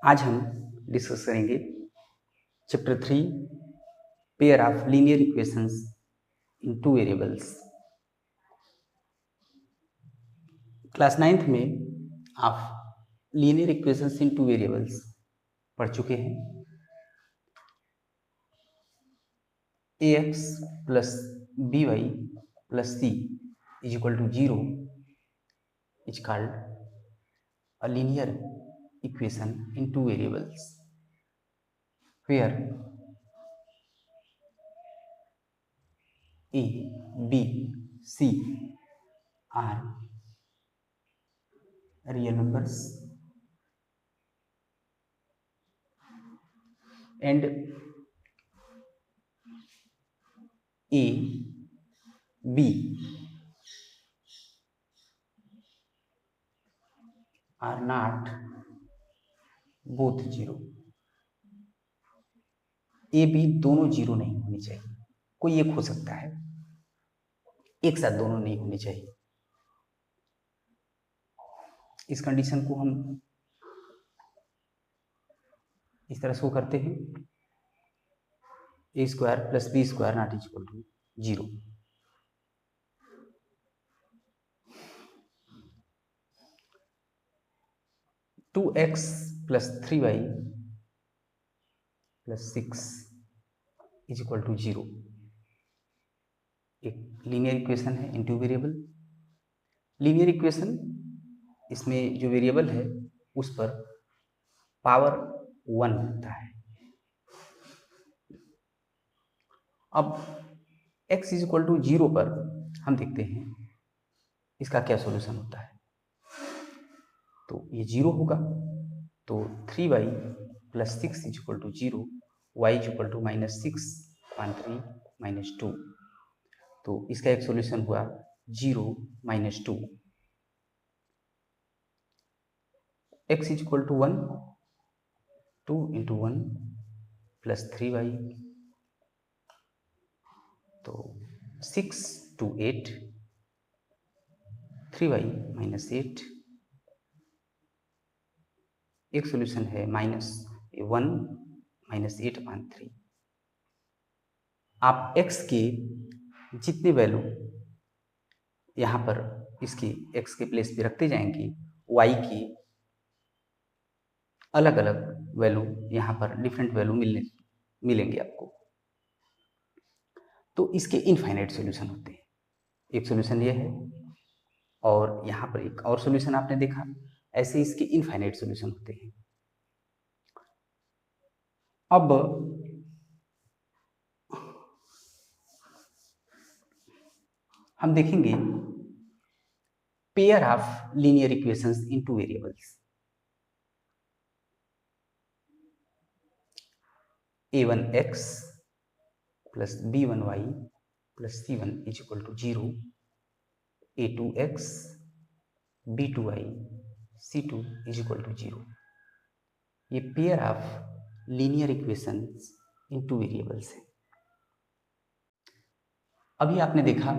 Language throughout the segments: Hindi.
आज हम डिस्कस करेंगे chapter 3 pair of linear equations in two variables. Class 9th में आप linear equations in two variables पढ़ चुके हैं। ax plus by plus c is equal to 0 is called a linear equation in two variables where a, b, c are real numbers and a, b are not both zero. A b दोनों जीरो नहीं होनी चाहिए, कोई एक हो सकता है, एक साथ दोनों नहीं होनी चाहिए। इस कंडीशन को हम इस तरह शो करते हैं, a square plus b square not equal to 0। Two x plus 3y plus 6 is equal to 0 एक लीनियर इक्वेशन है in two variable. Linear equation, इसमें जो वेरिएबल है उस पर पावर 1 होता है। अब x इज इक्वल टू 0 पर हम देखते हैं इसका क्या सॉल्यूशन होता है। तो ये 0 होगा, तो 3y plus 6 is equal to 0, y is equal to minus 6/3 minus 2। तो इसका एक सॉल्यूशन हुआ 0 minus 2। x is equal to 1, 2 into 1 plus 3y, तो 6 to 8, 3y माइनस 8। एक सॉल्यूशन है -1 माइनस 8/3। आप x के जितने वैल्यू यहाँ पर इसकी x के प्लेस पे रखते जाएंगे, y की अलग अलग वैल्यू यहाँ पर डिफरेंट वैल्यू मिलेंगे आपको। तो इसके इनफाइनाइट सॉल्यूशन होते हैं। एक सॉल्यूशन ये है, और यहाँ पर एक और सॉल्यूशन आपने देखा। ऐसे इसके इनफाइनाइट सॉल्यूशन होते हैं। अब हम देखेंगे pair of linear equations in two variables. a1x plus b1y plus c1 is equal to 0, a2x b2y c2 is equal to 0। ये pair of linear equations in two variables है। अभी आपने देखा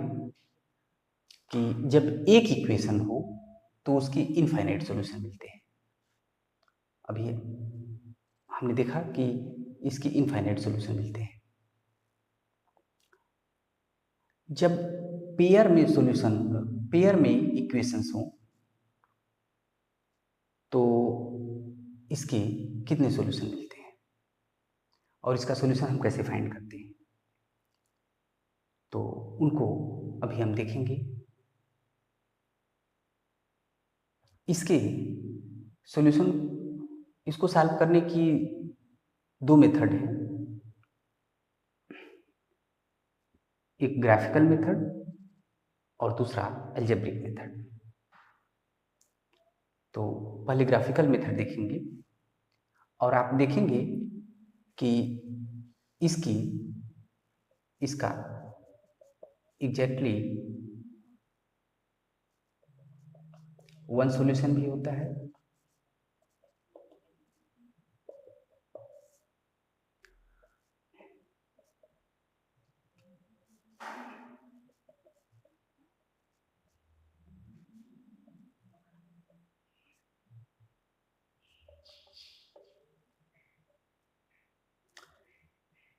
कि जब एक इक्वेशन हो तो उसके इनफाइनाइट सॉल्यूशन मिलते हैं। अभी हमने देखा कि इसके इनफाइनाइट सॉल्यूशन मिलते हैं। जब पेयर में इक्वेशंस हो तो इसके कितने सॉल्यूशन मिलते हैं, और इसका सॉल्यूशन हम कैसे फाइंड करते हैं, तो उनको अभी हम देखेंगे। इसके सॉल्यूशन, इसको सॉल्व करने की दो मेथड है, एक ग्राफिकल मेथड और दूसरा अलजेब्रिक मेथड। तो पहले ग्राफिकल मेथड देखेंगे, और आप देखेंगे कि इसका एग्जैक्टली वन सॉल्यूशन भी होता है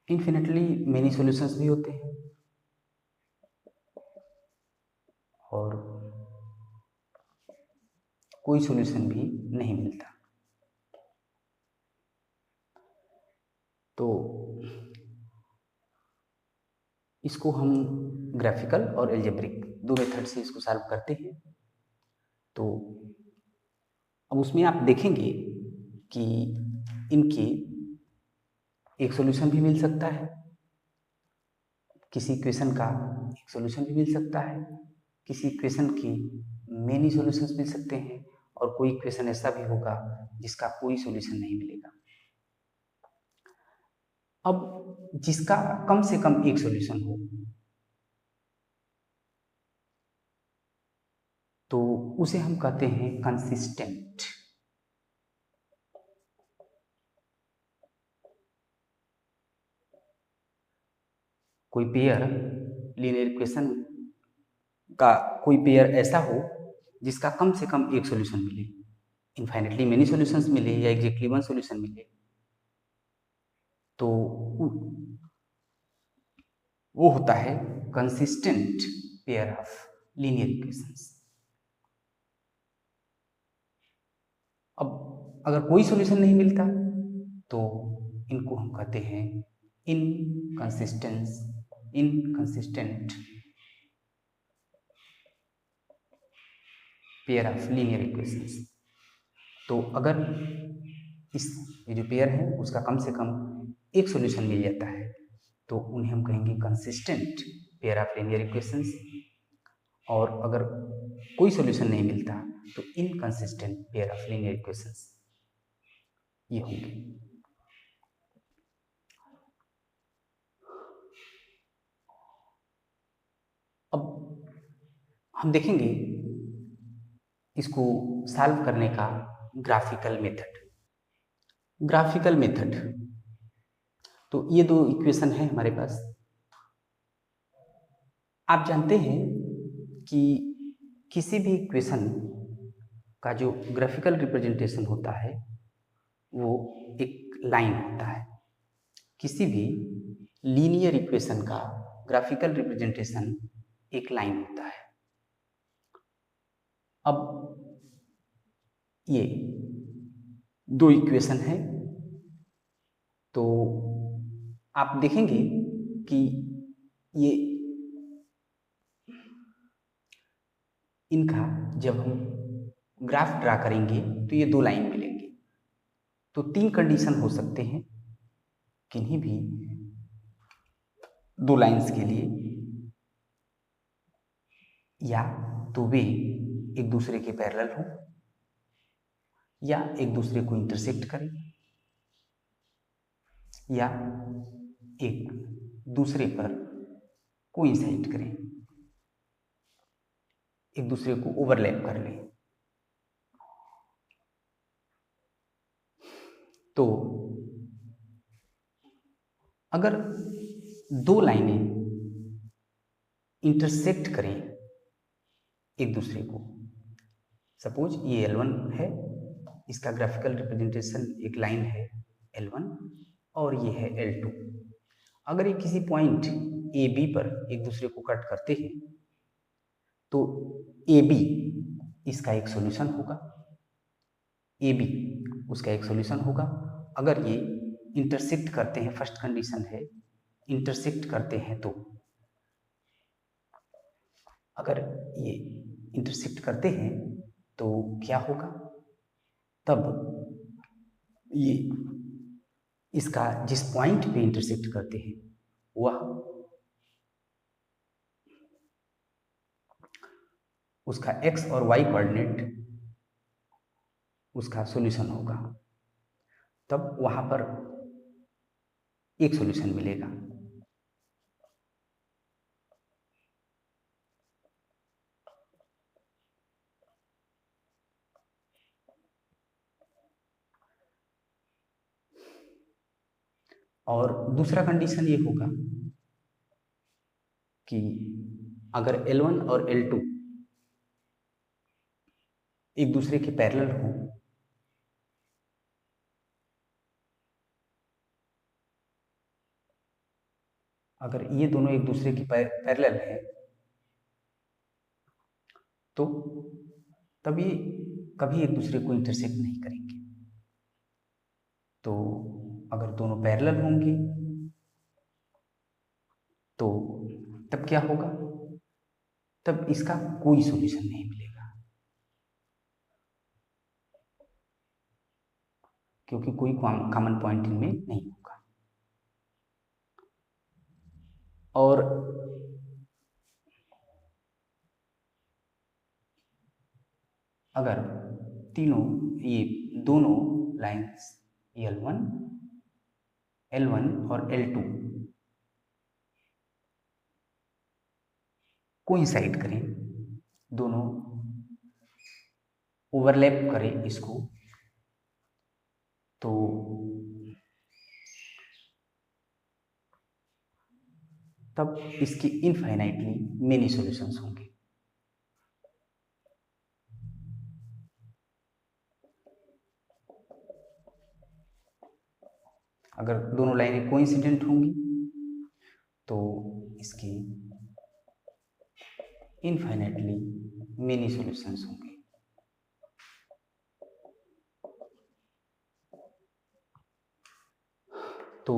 इन्फिनिटली मेनी सॉल्यूशंस भी होते हैं और कोई सॉल्यूशन भी नहीं मिलता। तो इसको हम ग्राफिकल और एल्जेब्रिक दो मेथड से इसको सॉल्व करते हैं। तो अब उसमें आप देखेंगे कि इनके एक सॉल्यूशन भी मिल सकता है, किसी इक्वेशन का एक सॉल्यूशन भी मिल सकता है, किसी इक्वेशन की मेनी सॉल्यूशंस मिल सकते हैं और कोई इक्वेशन ऐसा भी होगा जिसका कोई सॉल्यूशन नहीं मिलेगा। अब जिसका कम से कम एक सॉल्यूशन हो तो उसे हम कहते हैं कंसिस्टेंट। कोई पेयर लीनियर इक्वेशन का कोई पेयर ऐसा हो जिसका कम से कम एक सॉल्यूशन मिले, इनफाइनेटली मेनी सॉल्यूशंस मिले या एग्जैक्टली वन सॉल्यूशन मिले, तो वो होता है consistent pair of linear equations. अब अगर कोई सॉल्यूशन नहीं मिलता तो इनको हम कहते हैं inconsistent pair of linear equations. तो अगर इस ये जो पेयर है उसका कम से कम एक सॉल्यूशन मिल जाता है तो उन्हें हम कहेंगे consistent pair of linear equations, और अगर कोई सॉल्यूशन नहीं मिलता तो inconsistent pair of linear equations ये होंगे। अब हम देखेंगे इसको सॉल्व करने का ग्राफिकल मेथड। ग्राफिकल मेथड, तो ये दो इक्वेशन है हमारे पास। आप जानते हैं कि किसी भी इक्वेशन का जो ग्राफिकल रिप्रेजेंटेशन होता है वो एक लाइन होता है। किसी भी लीनियर इक्वेशन का ग्राफिकल रिप्रेजेंटेशन एक लाइन होता है। अब ये दो इक्वेशन है तो आप देखेंगे कि ये इनका जब हम ग्राफ ड्रा करेंगे तो ये दो लाइन मिलेंगे। तो तीन कंडीशन हो सकते हैं किन्हीं भी दो लाइंस के लिए, या तो वे एक दूसरे के पैरेलल हो या एक दूसरे को इंटरसेक्ट करें या एक दूसरे पर कोइंसाइड करें, एक दूसरे को ओवरलैप कर लें। तो अगर दो लाइनें इंटरसेक्ट करें एक दूसरे को, सपोज ये L1 है, इसका ग्राफिकल रिप्रेजेंटेशन एक लाइन है L1 और ये है L2। अगर ये किसी पॉइंट AB पर एक दूसरे को कट करते हैं तो AB इसका एक सॉल्यूशन होगा, AB उसका एक सॉल्यूशन होगा। अगर ये इंटरसेक्ट करते हैं, फर्स्ट कंडीशन है इंटरसेक्ट करते हैं, तो अगर ये इंटरसेक्ट करते हैं तो क्या होगा, तब ये इसका जिस पॉइंट पे इंटरसेक्ट करते हैं वह उसका x और y कोऑर्डिनेट उसका सॉल्यूशन होगा, तब वहां पर एक सॉल्यूशन मिलेगा। और दूसरा कंडीशन ये होगा कि अगर L1 और L2 एक दूसरे के पैरेलल हो अगर ये दोनों एक दूसरे की पैरेलल है तो तब ये कभी एक दूसरे को इंटरसेक्ट नहीं करेंगे। तो अगर दोनों पैरेलल होंगे तो तब क्या होगा, तब इसका कोई सॉल्यूशन नहीं मिलेगा, क्योंकि कोई कॉमन पॉइंट इनमें नहीं होगा। और अगर तीनों ये दोनों लाइंस L1, L1 और L2 कोइंसाइड करें, दोनों ओवरलैप करें इसको, तो तब इसके इनफाइनाइटली मेनी सॉल्यूशंस होंगे। अगर दोनों लाइनें कोइंसिडेंट होंगी तो इसकी इनफाइनाइटली मेनी सॉल्यूशंस होंगे। तो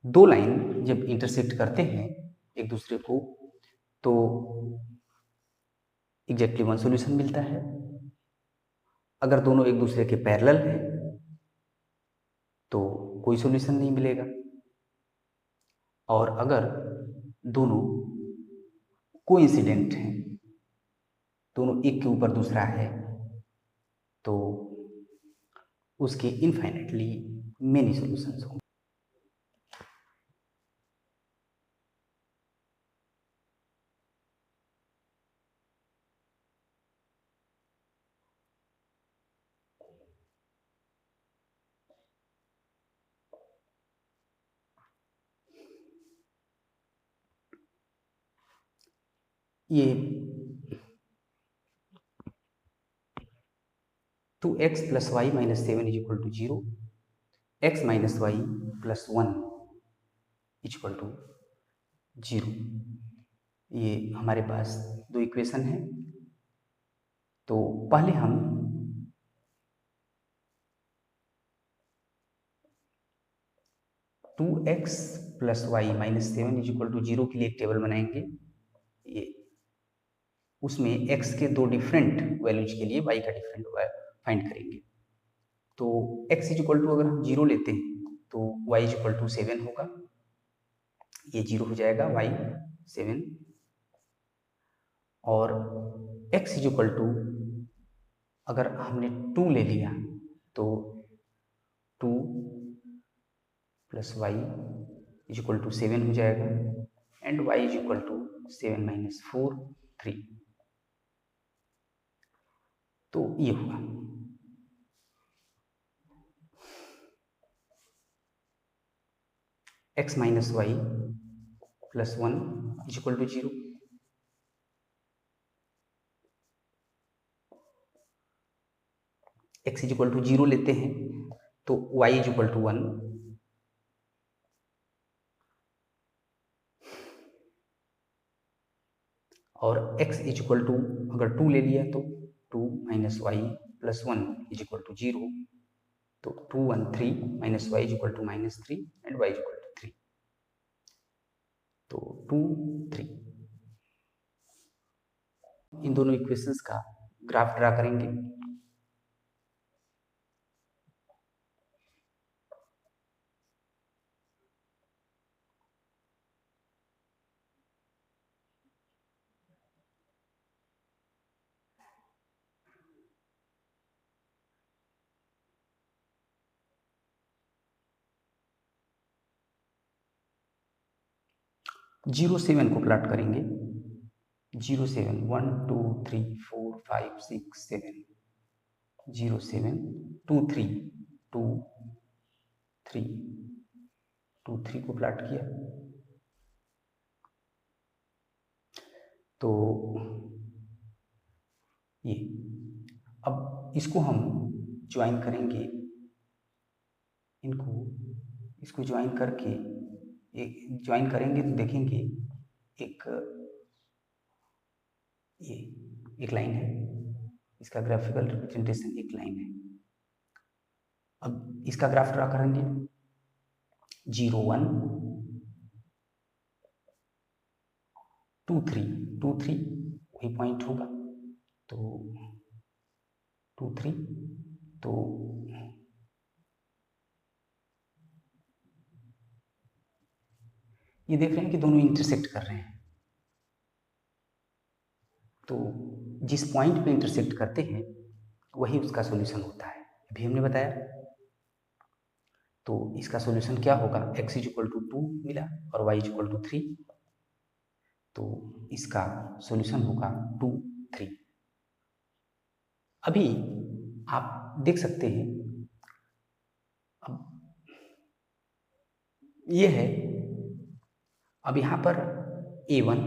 दो लाइन जब इंटरसेक्ट करते हैं एक दूसरे को तो एग्जैक्टली वन सॉल्यूशन मिलता है। अगर दोनों एक दूसरे के पैरेलल हैं तो कोई सॉल्यूशन नहीं मिलेगा। और अगर दोनों कोइंसिडेंट हैं, दोनों एक के ऊपर दूसरा है, तो उसके इनफाइनाइटली मेनी सॉल्यूशंस होंगे। ये 2x + y - 7 = 0, x - y + 1 = 0। ये हमारे पास दो इक्वेशन है। तो पहले हम 2x + y - 7 = 0 के लिए एक टेबल बनाएंगे। ये उसमें x के दो डिफरेंट वैल्यूज के लिए y का डिफरेंट फाइंड करेंगे। तो x = अगर हम 0 लेते हैं तो y = 7 होगा, ये 0 हो जाएगा, y 7। और x = अगर हमने 2 ले लिया तो 2 + y = 7 हो जाएगा, एंड y = 7 - 4 3। तो ये हुआ। x - y + 1 = 0। x = 0 लेते हैं तो y = 1, और x = अगर 2 ले लिया तो 2 - y + 1 = 0। तो 2 1 3 - y = -3 एंड y = 3। तो 2 3। इन दोनों इक्वेशंस का ग्राफ ड्रा करेंगे। जीरो 7 को प्लॉट करेंगे। 0 7 1 2 3 4 5 6 7 0 7 2 3 2 3 2 3 को प्लॉट किया। तो ये अब इसको हम ज्वाइन करेंगे, इसको ज्वाइन करके ज्वाइन करेंगे तो देखेंगे एक ये एक लाइन है, इसका ग्राफिकल रिप्रेजेंटेशन एक लाइन है। अब इसका ग्राफ ड्रा करेंगे, 0 1 2 3 2 3 वही पॉइंट होगा, तो 2 3 तो ये देख रहे हैं कि दोनों इंटरसेक्ट कर रहे हैं। तो जिस पॉइंट पे इंटरसेक्ट करते हैं वही उसका सॉल्यूशन होता है, अभी हमने बताया। तो इसका सॉल्यूशन क्या होगा, x इज इक्वल टू 2 मिला और y इज इक्वल टू 3, तो इसका सॉल्यूशन होगा 2 3। अभी आप देख सकते हैं, अब ये है, अब यहाँ पर a1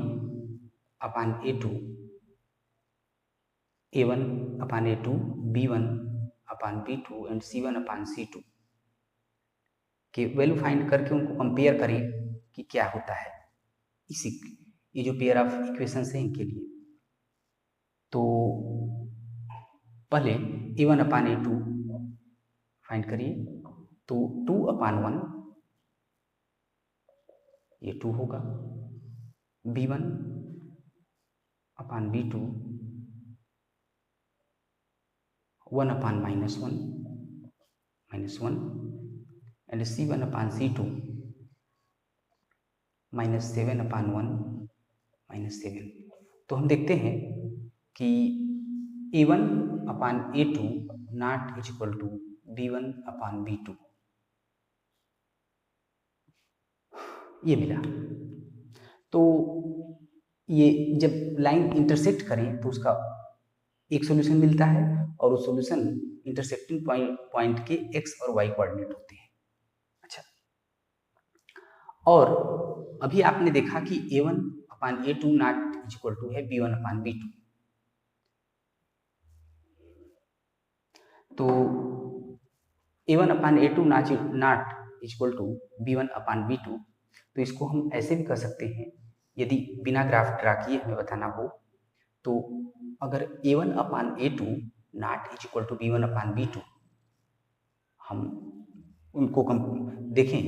upon a2, a1 upon a2, b1 upon b2 and c1 upon c2 के वैल्यू फाइंड करके उनको कंपेयर करें कि क्या होता है इसी, ये जो पेयर ऑफ इक्वेशंस है इनके लिए। तो पहले a1 अपान a2 फाइंड करिए, तो 2 अपान 1 ये 2 होगा, b1 upon b2 1 upon -1 and c1 upon c2 -7 अपान 1 -7। तो हम देखते हैं कि a1 upon a2 not is equal to b1 upon b2, ये मिला। तो ये जब लाइन इंटरसेक्ट करें तो उसका एक सॉल्यूशन मिलता है और उस सॉल्यूशन इंटरसेक्टिंग पॉइंट के x और y कोऑर्डिनेट होते हैं। अच्छा, और अभी आपने देखा कि a1 upon a2 not is equal to है b1 अपान b2, तो a1 upon a2 not is equal to b1 upon b2, तो इसको हम ऐसे भी कर सकते हैं, यदि बिना ग्राफ ड्रा किए हमें बताना हो तो अगर a1 upon a2 not is equal to b1 upon b2, हम उनको देखें,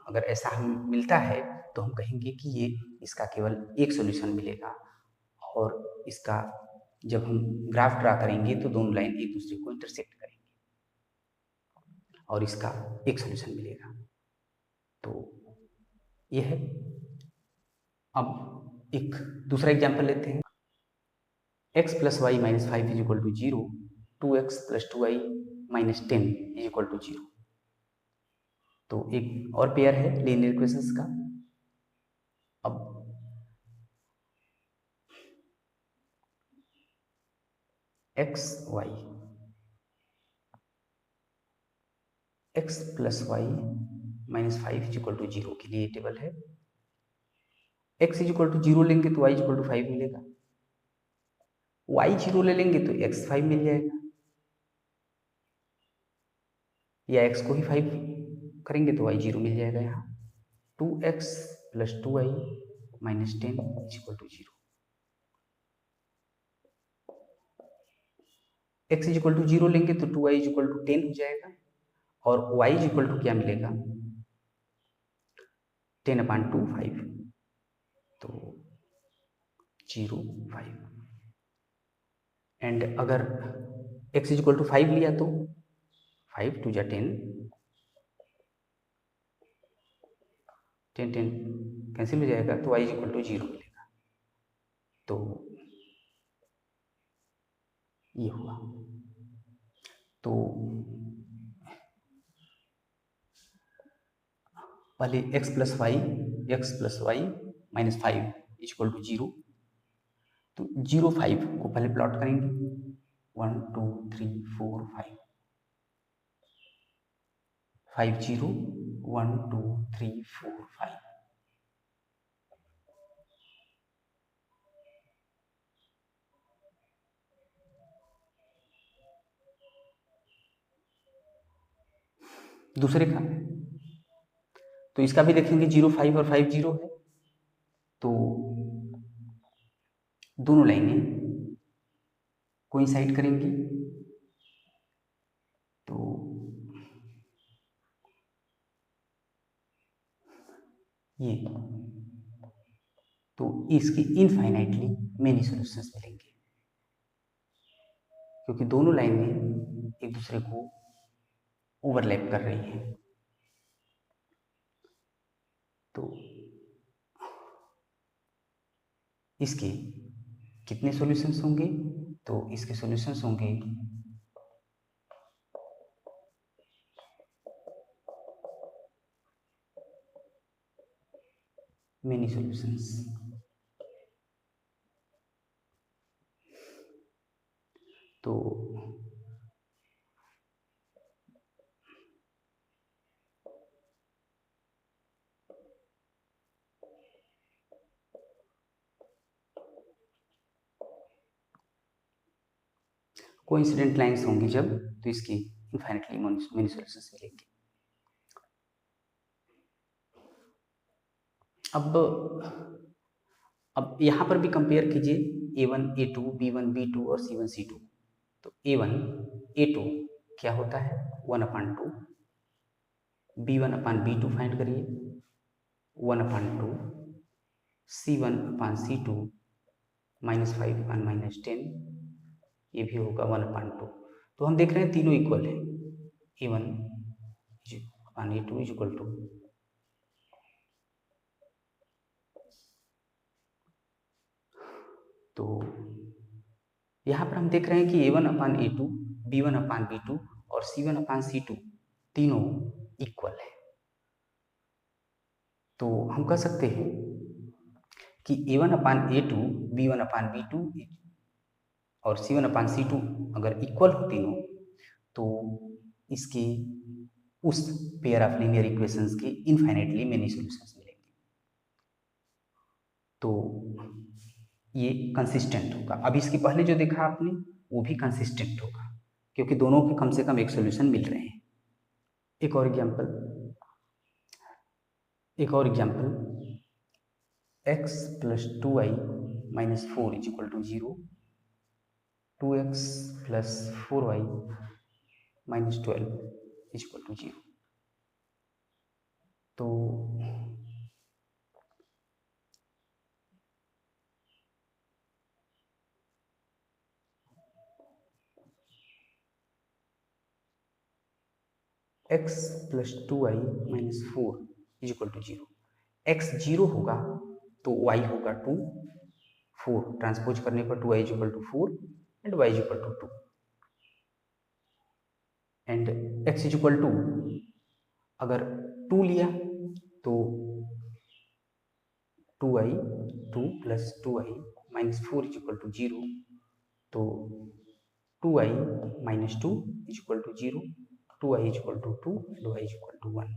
अगर ऐसा हमें मिलता है तो हम कहेंगे कि ये इसका केवल एक सॉल्यूशन मिलेगा, और इसका जब हम ग्राफ ड्रा करेंगे तो दोनों लाइन एक दूसरे को इंटरसेक्ट करेंगे और इसका एक सॉल्यूशन मिलेगा। तो यह है। अब एक दूसरा एग्जांपल लेते हैं, x plus y minus 5 is equal to 0, 2x plus 2y minus 10 is equal to 0। तो एक और पेयर है लीनियर इक्वेशंस का। अब x plus y minus 5 is equal to 0 के लिए टेबल है। x इज इक्वल टू 0 लेंगे तो y इज इक्वल टू 5 मिलेगा, y 0 ले लेंगे तो x 5 मिल जाएगा, या x को ही 5 करेंगे तो y 0 मिल जाएगा। यहाँ 2x plus 2y minus 10 is equal to 0। x is equal to 0 लेंगे तो 2y इज इक्वल टू 10 हो जाएगा, और y इज इक्वल टू क्या मिलेगा, 10 अपान 2 5, तो 0 5। एंड अगर x इज इक्वल टू 5 लिया तो 5 2 जा 10, 10 10 कैंसिल हो जाएगा, तो y इज इक्वल टू 0 मिलेगा। तो ये हुआ। तो पहले x plus y minus 5 is equal to 0, तो 0 5 को पहले प्लॉट करेंगे, 1 2 3 4 5 5 0 1 2 3 4 5। दूसरे का तो इसका भी देखेंगे 0 5 और 5 0 है, तो दोनों लाइनें कोइंसाइड करेंगी। तो ये तो इसकी इनफाइनाइटली मेनी सॉल्यूशंस मिलेंगे, क्योंकि दोनों लाइनें एक दूसरे को ओवरलैप कर रही हैं। तो इसके कितने सॉल्यूशंस होंगे? तो इसके सॉल्यूशंस होंगे मेनी सॉल्यूशंस। तो कोइंसिडेंट लाइंस होंगी जब, तो इसकी इनफाइनाइटली मेनी सॉल्यूशंस मिलेंगे। अब यहाँ पर भी कंपेयर कीजिए A1 A2 B1 B2 और C1 C2। तो A1 A2 क्या होता है 1/2, B1/B2 फाइंड करिए 1/2, C1/C2 -5/-10, ये भी होगा 1/2। तो हम देख रहे हैं तीनों इक्वल है। A1/A2 इज इक्वल टू तो यहाँ पर हम देख रहे हैं कि A1/A2 B1/B2 और C1/C2 तीनों इक्वल है। तो हम कह सकते हैं कि A1/A2 B1/B2 और C1/C2 अगर इक्वल हो तीनों, तो इसके उस पेयर ऑफ लीनियर इक्वेशंस के इनफाइनाइटली मेनी सॉल्यूशंस मिलेंगे। तो ये कंसिस्टेंट होगा। अब इसके पहले जो देखा आपने वो भी कंसिस्टेंट होगा, क्योंकि दोनों के कम से कम एक सॉल्यूशन मिल रहे हैं। एक और example x + 2y - 4 = 0, 2x + 4y - 12 = 0। तो x + 2y - 4 = 0। x 0 होगा तो y होगा 2, 4 ट्रांसपोज करने पर 2y = 4 and y = 2। And x = अगर 2 लिया तो 2y 2 + 2y - 4 = 0, तो 2y - 2 = 0, 2y = 2 एंड y = 1।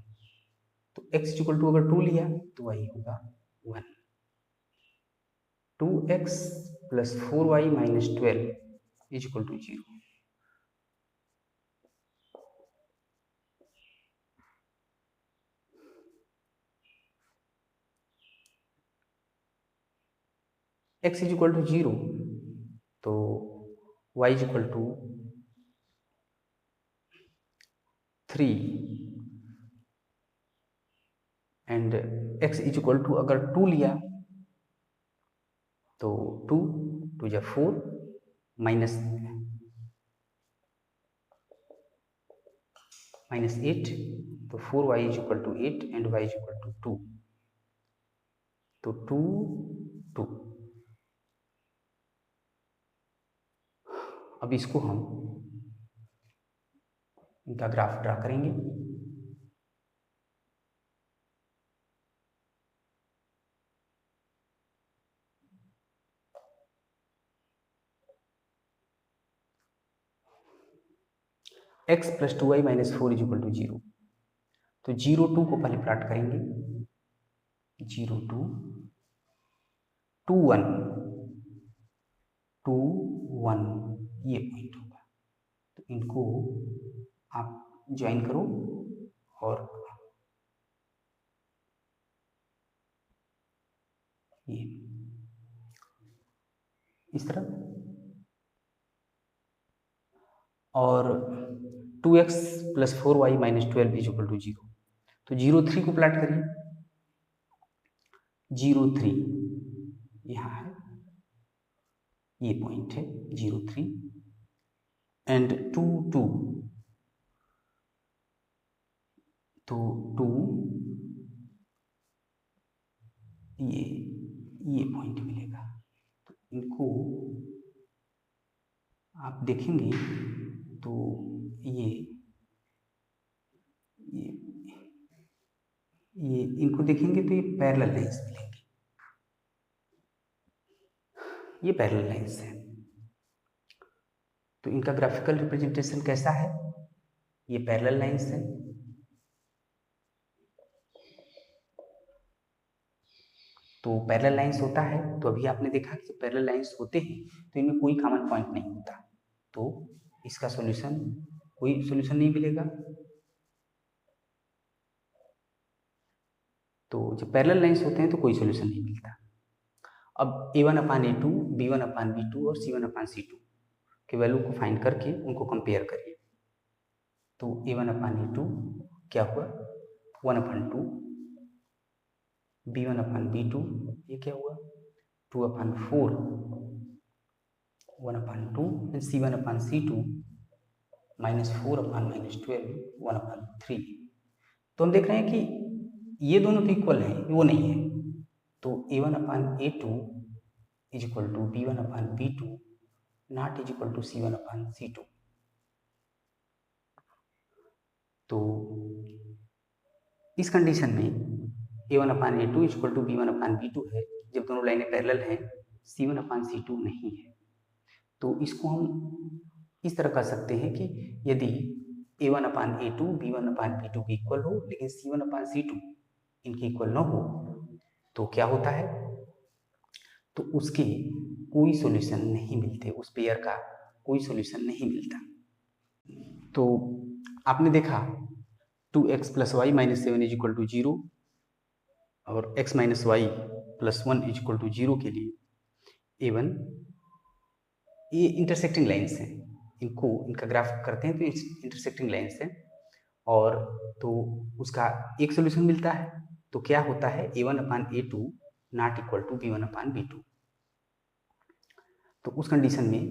तो x = अगर 2 लिया तो y होगा 1। 2x + 4y - 12 = 0। x = 0 तो y = 3 एंड x = अगर 2 लिया तो 2 2 = 4 -8, तो 4y = 8 एंड y = 2, तो 2 2। अब इसको हम इनका ग्राफ ड्रा करेंगे। x + 2y - 4 = 0। तो 0 2 को पहले प्लॉट करेंगे, 0 2 2 1 2 1, ये पॉइंट होगा। तो इनको आप ज्वाइन करो और इस तरह, और 2x + 4y - 12 = 0। तो 0, 3 को प्लाट करिए। 0, 3 यहाँ है, ये पॉइंट है 0, 3 एंड 2, 2, तो 2 ये पॉइंट मिलेगा। तो इनको आप देखेंगे तो ये इनको देखेंगे तो ये पैरेलल लाइंस मिलेंगे, ये पैरेलल लाइंस है। तो इनका ग्राफिकल रिप्रेजेंटेशन कैसा है? ये पैरेलल लाइंस है। तो पैरेलल लाइंस होता है, तो अभी आपने देखा कि पैरेलल लाइंस होते हैं तो इनमें कोई कॉमन पॉइंट नहीं होता, तो इसका सॉल्यूशन, कोई सॉल्यूशन नहीं मिलेगा। तो जब पैरेलल लाइंस होते हैं तो कोई सॉल्यूशन नहीं मिलता। अब A1/A2, B1/B2 और C1/C2 के वैल्यू को फाइंड करके उनको कंपेयर करिए। तो A1/A2 क्या हुआ? 1/2, B1/B2 ये क्या हुआ? 2/4, 1/2 एंड C1/C2 -4/-12, 1/3। तो हम देख रहे हैं कि ये दोनों तो इक्वल हैं, वो नहीं है। तो A1/A2 = B1/B2 नॉट = C1/C2। तो इस कंडीशन में A1/A2 = B1/B2 है, जब दोनों लाइनें पैरेलल हैं, C1/C2 नहीं है। तो इसको हम इस तरह कर सकते हैं कि यदि A1/A2 B1/B2 के इक्वल हो लेकिन C1/C2 इनके इक्वल न हो तो क्या होता है? तो उसके कोई सॉल्यूशन नहीं मिलते, उस पेयर का कोई सॉल्यूशन नहीं मिलता। तो आपने देखा 2x + y - 7 = 0 और x - y + 1 = 0 के लिए A1, ये इंटरसेक्टिंग लाइन्स हैं, इनका ग्राफ करते हैं तो इंटरसेक्टिंग लाइन्स हैं, और तो उसका एक सॉल्यूशन मिलता है। तो क्या होता है? A1/A2 not equal to B1/B2। तो उस कंडीशन में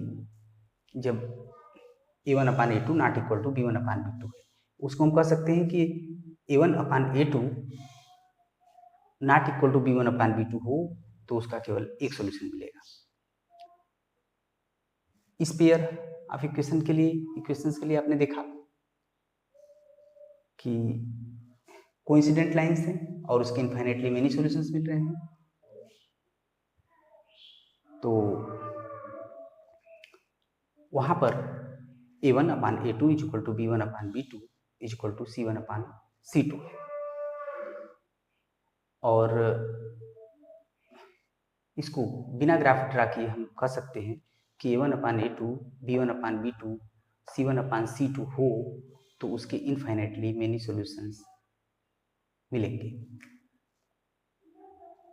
जब A1/A2 not equal to B1/B2 है, उसको हम कह सकते हैं कि A1/A2 not equal to B1/B2 हो तो उसका केवल एक सॉल्यूशन मिलेगा। इस पेयर ऑफ इक्वेशंस के लिए आपने देखा कि कोइंसिडेंट लाइंस हैं और उसके इनफाइनाइटली मेनी सॉल्यूशंस मिल रहे हैं। तो वहां पर A1/A2 = B1/B2 = C1/C2 है, और इसको बिना ग्राफ ड्रा किए हम कह सकते हैं कि A1/A2 B1/B2 C1/C2 हो तो उसके इनफाइनाइटली मेनी सॉल्यूशंस मिलेंगे।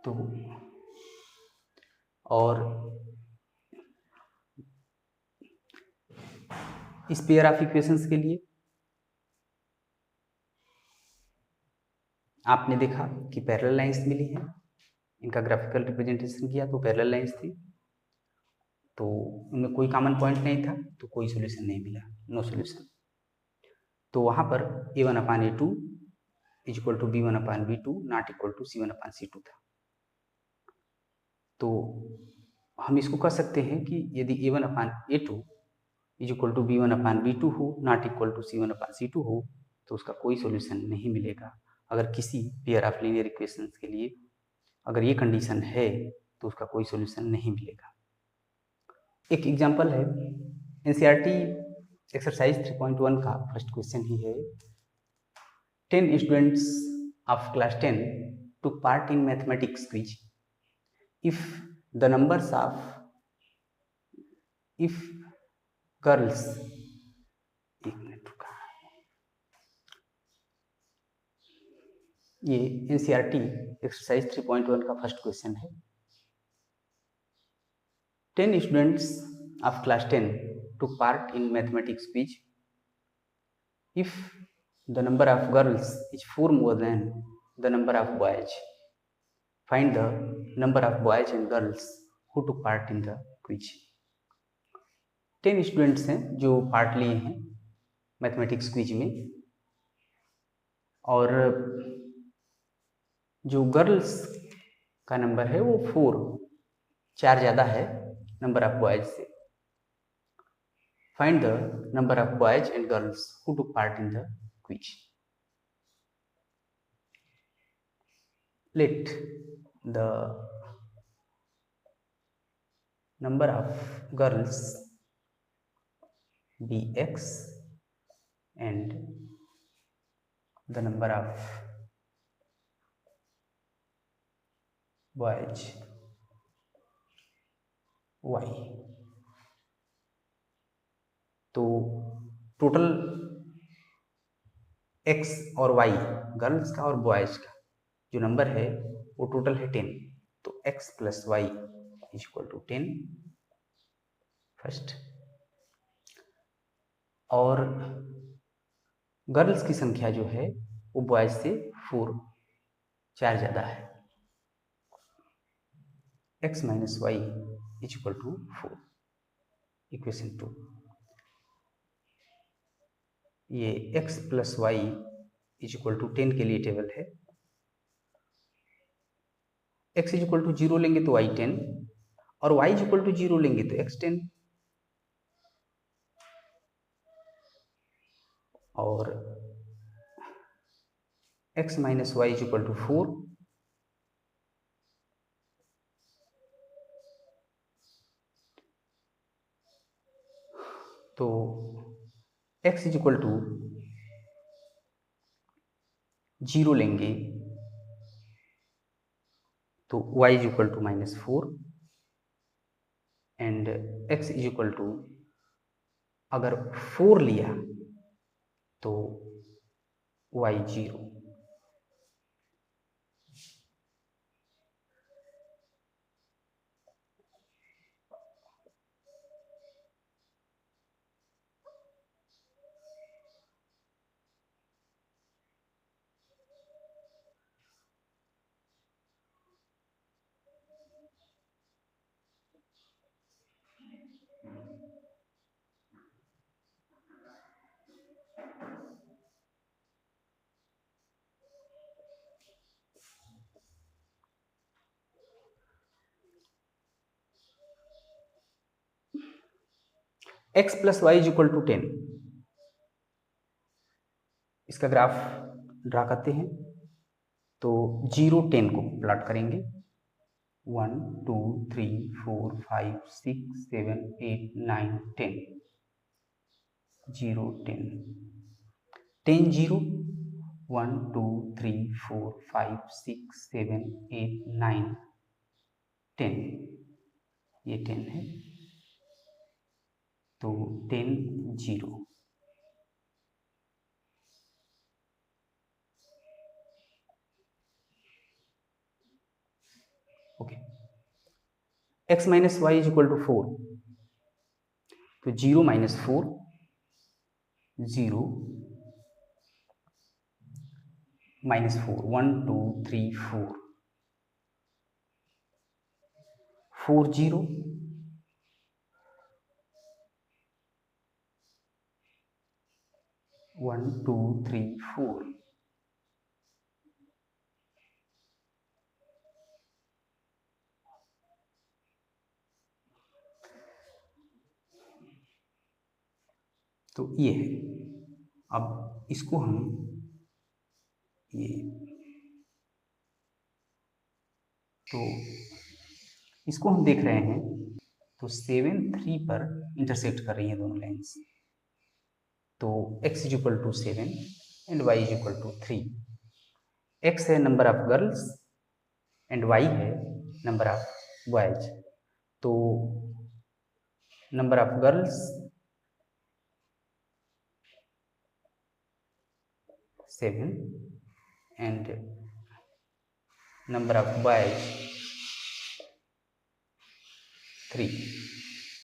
तो और इस पेयर ऑफ इक्वेशंस के लिए आपने देखा कि पैरेलल लाइंस मिली हैं, इनका ग्राफिकल रिप्रेजेंटेशन किया तो पैरेलल लाइंस थी, तो उनमें कोई कॉमन पॉइंट नहीं था, तो कोई सॉल्यूशन नहीं मिला, नो सॉल्यूशन। तो वहाँ पर A1/A2 = B1/B2 not equal to C1/C2 था। तो हम इसको कह सकते हैं कि यदि A1/A2 = B1/B2 हो नॉट इक्वल टू C1/C2 हो तो उसका कोई सॉल्यूशन नहीं मिलेगा। अगर किसी पेयर ऑफ लीनियर इक्वेशंस के लिए अगर ये कंडीशन है तो उसका कोई सॉल्यूशन नहीं मिलेगा। एक एग्जांपल है, NCERT एक्सरसाइज 3.1 का फर्स्ट क्वेश्चन ही है। 10 students of class 10 took part in mathematics quiz. If the numbers of girls, एक मिनट रुका, ये NCERT एक्सरसाइज 3.1 का फर्स्ट क्वेश्चन है। 10 students of class 10 took part in mathematics quiz. If the number of girls is 4 more than the number of boys, find the number of boys and girls who took part in the quiz. 10 students हैं जो पार्ट लिए हैं मैथमेटिक्स क्विज में, और जो गर्ल्स का नंबर है वो 4 ज़्यादा है नंबर ऑफ बॉयज से. Find the number of boys and girls who took part in the quiz. Let the number of girls be x and the number of boys y. तो टोटल x और y गर्ल्स का और बॉयज का जो नंबर है वो टोटल है 10. तो x plus y is equal to 10 first. और गर्ल्स की संख्या जो है वो बॉयज से 4 ज़्यादा है. x minus y is equal to 4. Equation 2. ये x plus y is equal to 10 के लिए टेबल है. x इज इक्वल टू 0 लेंगे तो y 10 और y इज इक्वल टू 0 लेंगे तो x 10. और x minus y is equal to 4. तो x इज इक्वल टू 0 लेंगे तो y is equal to -4 and x is equal to अगर 4 लिया तो y 0. x plus y is equal to 10. इसका ग्राफ ड्रा करते हैं. तो 0 10 को प्लॉट करेंगे. 1 2 3 4 5 6 7 8 9 10. 0 10 10 0 1 2 3 4 5 6 7 8 9 10. ये 10 है तो 10 0. Okay. x minus y is equal to 4. तो 0 माइनस 4 0 माइनस 4 1 2 3 4 4 0 1 2 3 4. तो ये है. अब इसको हम ये तो इसको हम देख रहे हैं तो 7 3 पर इंटरसेक्ट कर रही हैं दोनों लाइन्स. तो x is equal to 7 and y is equal to 3. x है number of girls and y है नंबर ऑफ बॉयज. तो number of girls 7 and number of boys 3.